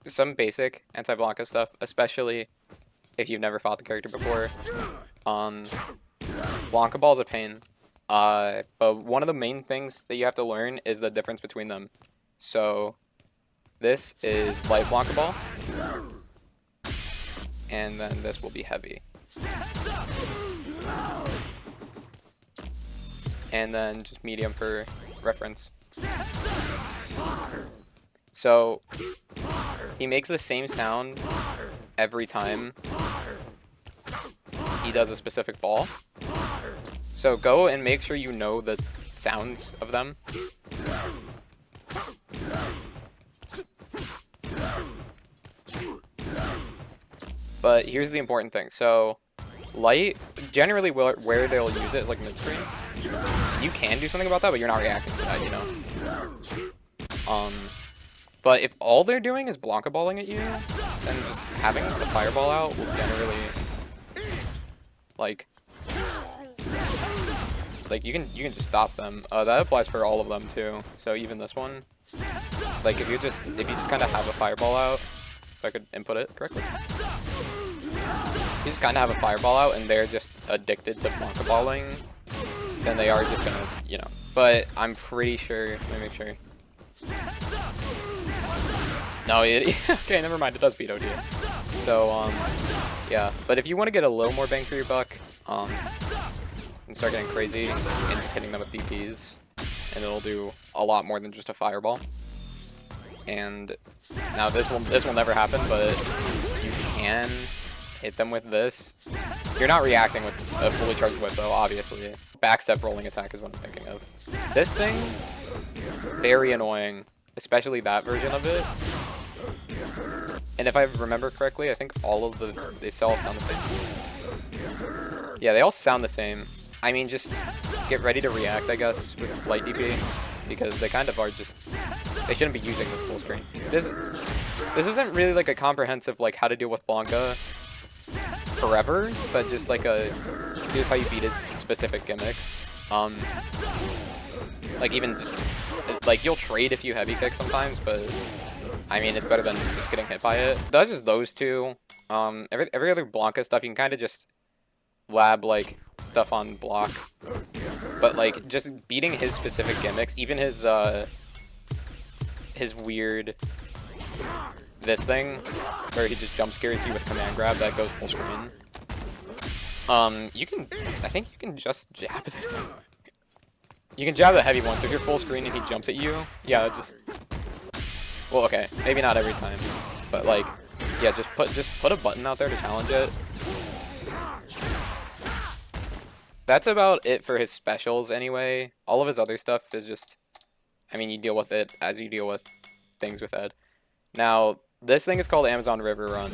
some basic anti-Blanka stuff, especially if you've never fought the character before. Um, Blanka Ball's a pain. But one of the main things that you have to learn is the difference between them. So this is light Blanka Ball, and then this will be heavy. And then just medium for reference. So he makes the same sound every time he does a specific ball. So go and make sure you know the sounds of them. But here's the important thing. So light, generally where they'll use it is like mid-screen. You can do something about that, but you're not reacting to that, you know? But if all they're doing is Blanka balling at you, then just having the fireball out will generally, like you can just stop them. That applies for all of them too. So even this one, like if you just kind of have a fireball out, if I could input it correctly, you just kind of have a fireball out and they're just addicted to Blanka balling, then they are just gonna, you know. But I'm pretty sure. Let me make sure. No, okay, never mind. It does beat OD. So yeah. But if you want to get a little more bang for your buck, and start getting crazy and just hitting them with DPs, and it'll do a lot more than just a fireball. And now this will never happen, but you can hit them with this. You're not reacting with a fully charged whip though, obviously. Backstep rolling attack is what I'm thinking of. This thing, very annoying, especially that version of it. And if I remember correctly, I think all of they all sound the same. Yeah, they all sound the same. I mean, just get ready to react, I guess, with light DP, because they kind of are just, they shouldn't be using this full screen. This isn't really like a comprehensive like how to deal with Blanka forever, but just like here's how you beat his specific gimmicks. Like even just like you'll trade if you heavy kick sometimes, but I mean it's better than just getting hit by it. That's just those two. Every other Blanka stuff you can kind of just lab like stuff on block, but like just beating his specific gimmicks, even his weird this thing where he just jump scares you with command grab that goes full screen. I think you can just jab this. You can jab the heavy one, so if you're full screen and he jumps at you, yeah, just, well, okay, maybe not every time, but like, yeah, just put a button out there to challenge it. That's about it for his specials anyway. All of his other stuff is just, I mean, you deal with it as you deal with things with Ed. Now, this thing is called Amazon River Run.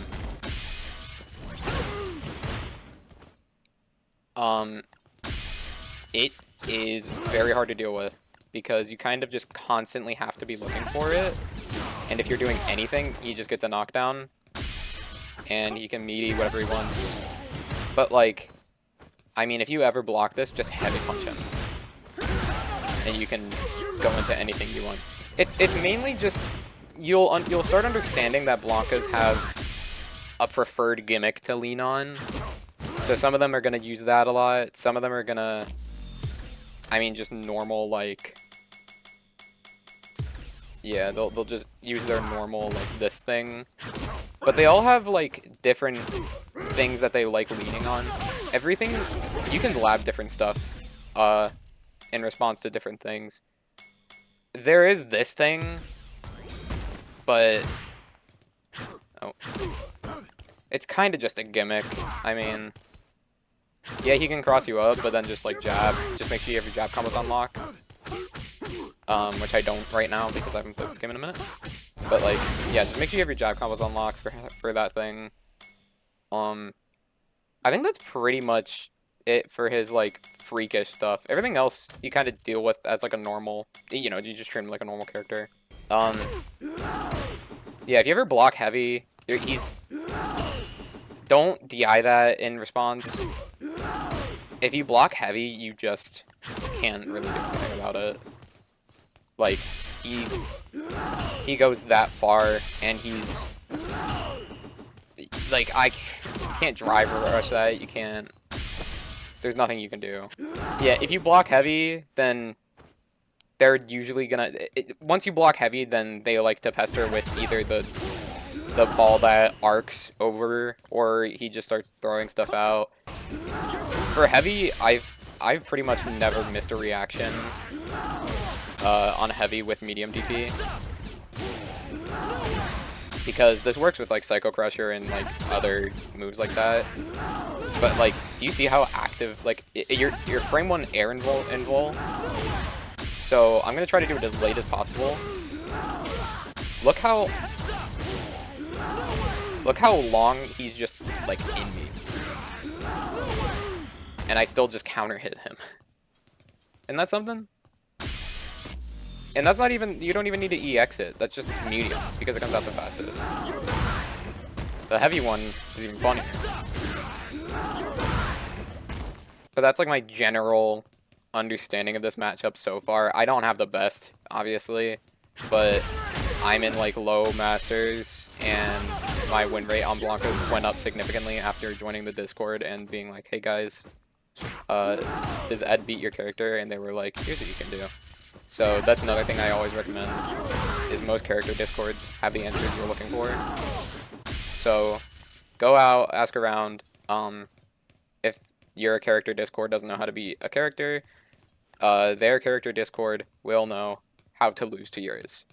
It is very hard to deal with because you kind of just constantly have to be looking for it. And if you're doing anything, he just gets a knockdown. And he can meaty whatever he wants. But like, I mean, if you ever block this, just heavy punch him. And you can go into anything you want. It's mainly just, you'll start understanding that Blankas have a preferred gimmick to lean on. So some of them are going to use that a lot. Some of them are going to, I mean, just normal, like, yeah, they'll just use their normal, like, this thing. But they all have, like, different things that they like leaning on. Everything, you can lab different stuff in response to different things. There is this thing, but oh, it's kind of just a gimmick. I mean, yeah, he can cross you up, but then just like jab. Just make sure you have your jab combos on lock. Which I don't right now because I haven't played this game in a minute. But like, yeah, just make sure you have your jab combos on lock for that thing. I think that's pretty much it for his like freakish stuff. Everything else you kind of deal with as like a normal, you know, you just treat him like a normal character. Yeah, if you ever block heavy, don't DI that in response. If you block heavy, you just can't really do anything about it. Like, he goes that far, and he's Like, I can't drive or rush that. You can't. There's nothing you can do. Yeah, if you block heavy, then they're usually gonna. Once you block heavy, then they like to pester with either the ball that arcs over, or he just starts throwing stuff out. For heavy, I've pretty much never missed a reaction on heavy with medium DP. Because this works with like Psycho Crusher and like other moves like that. But like, do you see how active, like, your frame 1 air invul? So I'm gonna try to do it as late as possible. Look how long he's just like in me. And I still just counter hit him. And that's something? And that's not even, you don't even need to EX it. That's just medium, because it comes out the fastest. The heavy one is even funnier. But that's like my general understanding of this matchup so far. I don't have the best, obviously, but I'm in like low masters, and my win rate on Blankas went up significantly after joining the Discord and being like, hey guys, does Ed beat your character? And they were like, here's what you can do. So that's another thing I always recommend, is most character Discords have the answers you're looking for. So go out, ask around. If your character Discord doesn't know how to beat a character, their character Discord will know how to lose to yours.